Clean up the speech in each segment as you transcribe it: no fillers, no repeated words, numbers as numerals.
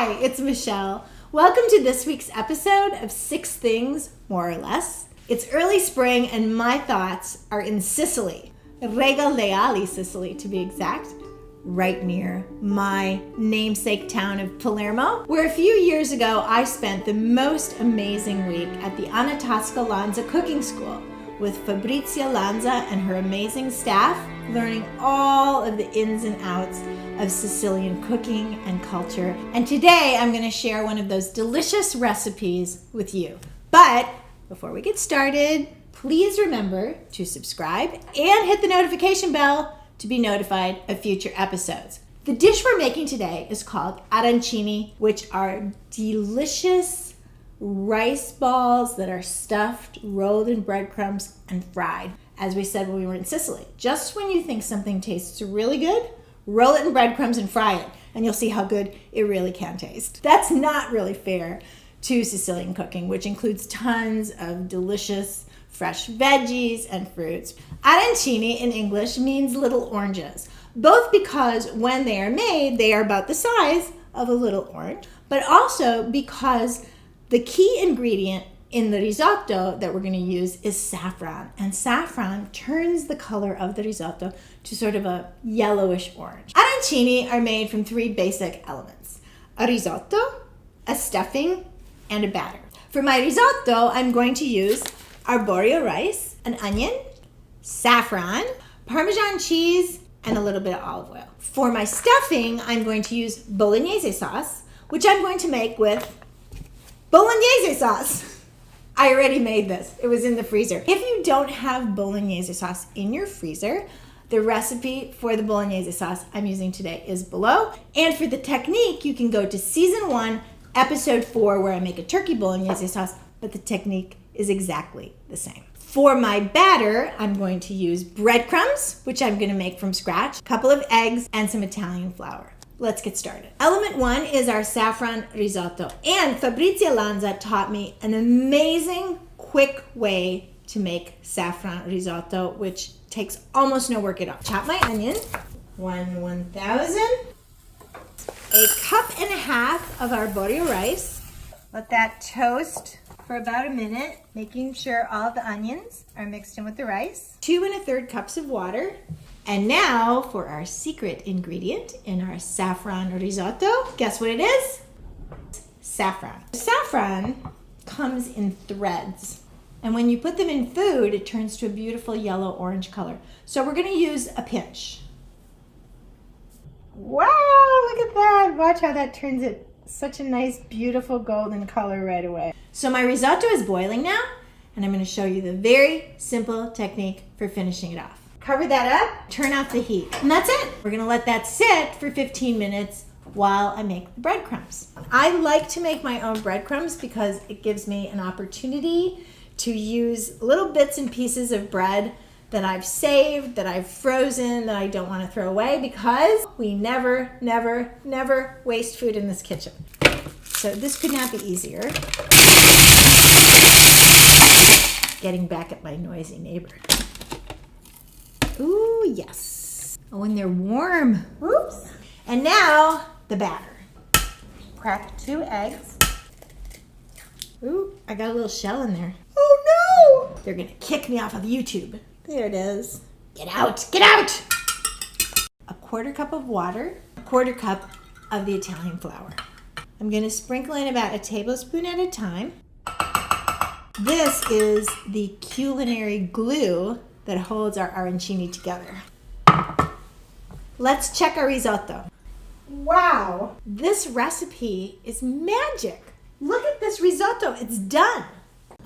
Hi, it's Michelle. Welcome to this week's episode of 6 Things, More or Less. It's early spring and my thoughts are in Sicily, Reggio, Sicily to be exact, right near my namesake town of Palermo, where a few years ago I spent the most amazing week at the Untitled Lanza cooking school with Fabrizia Lanza and her amazing staff, learning all of the ins and outs of Sicilian cooking and culture. And today I'm going to share one of those delicious recipes with you. But before we get started, please remember to subscribe and hit the notification bell to be notified of future episodes. The dish we're making today is called Arancini, which are delicious rice balls that are stuffed, rolled in breadcrumbs, and fried. As we said when we were in Sicily, just when you think something tastes really good, roll it in breadcrumbs and fry it, and you'll see how good it really can taste. That's not really fair to Sicilian cooking, which includes tons of delicious fresh veggies and fruits. Arancini in English means little oranges, both because when they are made, they are about the size of a little orange, but also because the key ingredient in the risotto that we're going to use is saffron, and saffron turns the color of the risotto to sort of a yellowish orange. Arancini are made from 3 basic elements: a risotto, a stuffing, and a batter. For my risotto, I'm going to use Arborio rice, an onion, saffron, Parmesan cheese, and a little bit of olive oil. For my stuffing, I'm going to use Bolognese sauce, which I'm going to make with Bolognese sauce. I already made this. It was in the freezer. If you don't have Bolognese sauce in your freezer, the recipe for the Bolognese sauce I'm using today is below. And for the technique, you can go to season 1, episode 4, where I make a turkey Bolognese sauce, but the technique is exactly the same. For my batter, I'm going to use breadcrumbs, which I'm going to make from scratch, a couple of eggs, and some Italian flour. Let's get started. Element 1 is our saffron risotto. And Fabrizia Lanza taught me an amazing, quick way to make saffron risotto, which takes almost no work at all. Chop my onion, 1/1000, a cup and a half of Arborio rice. Let that toast for about a minute, making sure all the onions are mixed in with the rice. 2 1/3 cups of water. And now for our secret ingredient in our saffron risotto. Guess what it is? Saffron. Saffron comes in threads. And when you put them in food, it turns to a beautiful yellow-orange color. So we're going to use a pinch. Wow, look at that. Watch how that turns it such a nice, beautiful golden color right away. So my risotto is boiling now, and I'm going to show you the very simple technique for finishing it off. Cover that up, turn off the heat, and that's it. We're gonna let that sit for 15 minutes while I make the breadcrumbs. I like to make my own breadcrumbs because it gives me an opportunity to use little bits and pieces of bread that I've saved, that I've frozen, that I don't want to throw away, because we never, never, never waste food in this kitchen. So this could not be easier. Getting back at my noisy neighbor. Ooh, yes. Oh, and they're warm. Oops. And now, the batter. Crack 2 eggs. Ooh, I got a little shell in there. Oh, no! They're going to kick me off of YouTube. There it is. Get out! Get out! A 1/4 cup of water. A 1/4 cup of the Italian flour. I'm going to sprinkle in about a tablespoon at a time. This is the culinary glue that holds our arancini together. Let's check our risotto. Wow, this recipe is magic. Look at this risotto, it's done.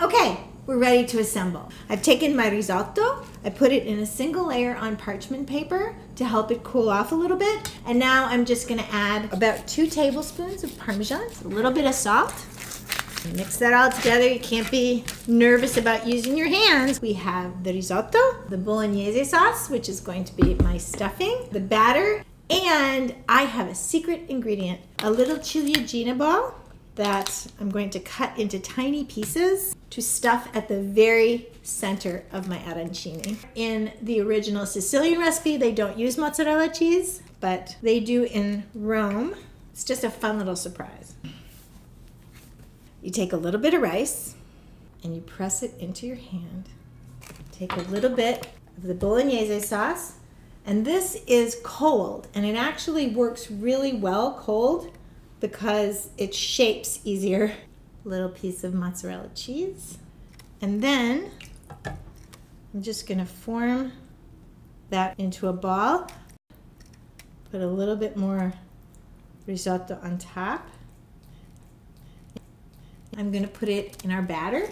Okay, we're ready to assemble. I've taken my risotto, I put it in a single layer on parchment paper to help it cool off a little bit, and now I'm just gonna add about 2 tablespoons of Parmesan, a little bit of salt. Mix that all together. You can't be nervous about using your hands. We have the risotto, the Bolognese sauce, which is going to be my stuffing, the batter, and I have a secret ingredient, a little ciliegina ball that I'm going to cut into tiny pieces to stuff at the very center of my arancini. In the original Sicilian recipe, they don't use mozzarella cheese, but they do in Rome. It's just a fun little surprise. You take a little bit of rice and you press it into your hand. Take a little bit of the Bolognese sauce, and this is cold, and it actually works really well cold because it shapes easier. Little piece of mozzarella cheese, and then I'm just going to form that into a ball. Put a little bit more risotto on top. I'm going to put it in our batter.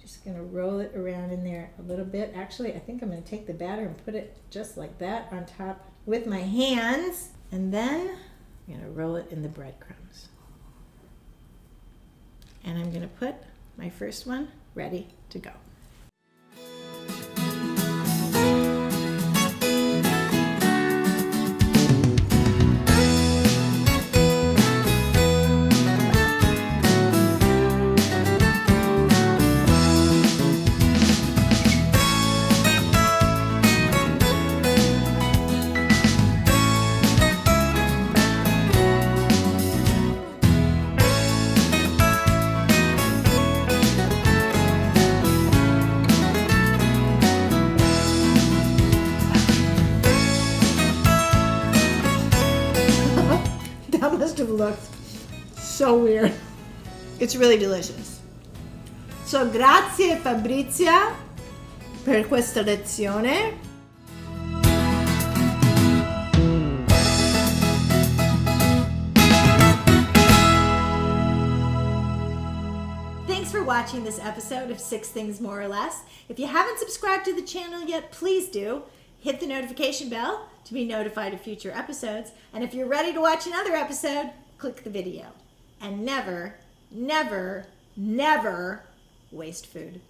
Just going to roll it around in there a little bit. Actually, I think I'm going to take the batter and put it just like that on top with my hands. And then I'm going to roll it in the breadcrumbs. And I'm going to put my first one ready to go. That must have looked so weird. It's really delicious. So grazie Fabrizia per questa lezione. Thanks for watching this episode of 6 Things More or Less. If you haven't subscribed to the channel yet, please do. Hit the notification bell to be notified of future episodes. And if you're ready to watch another episode, click the video. And never, never, never waste food.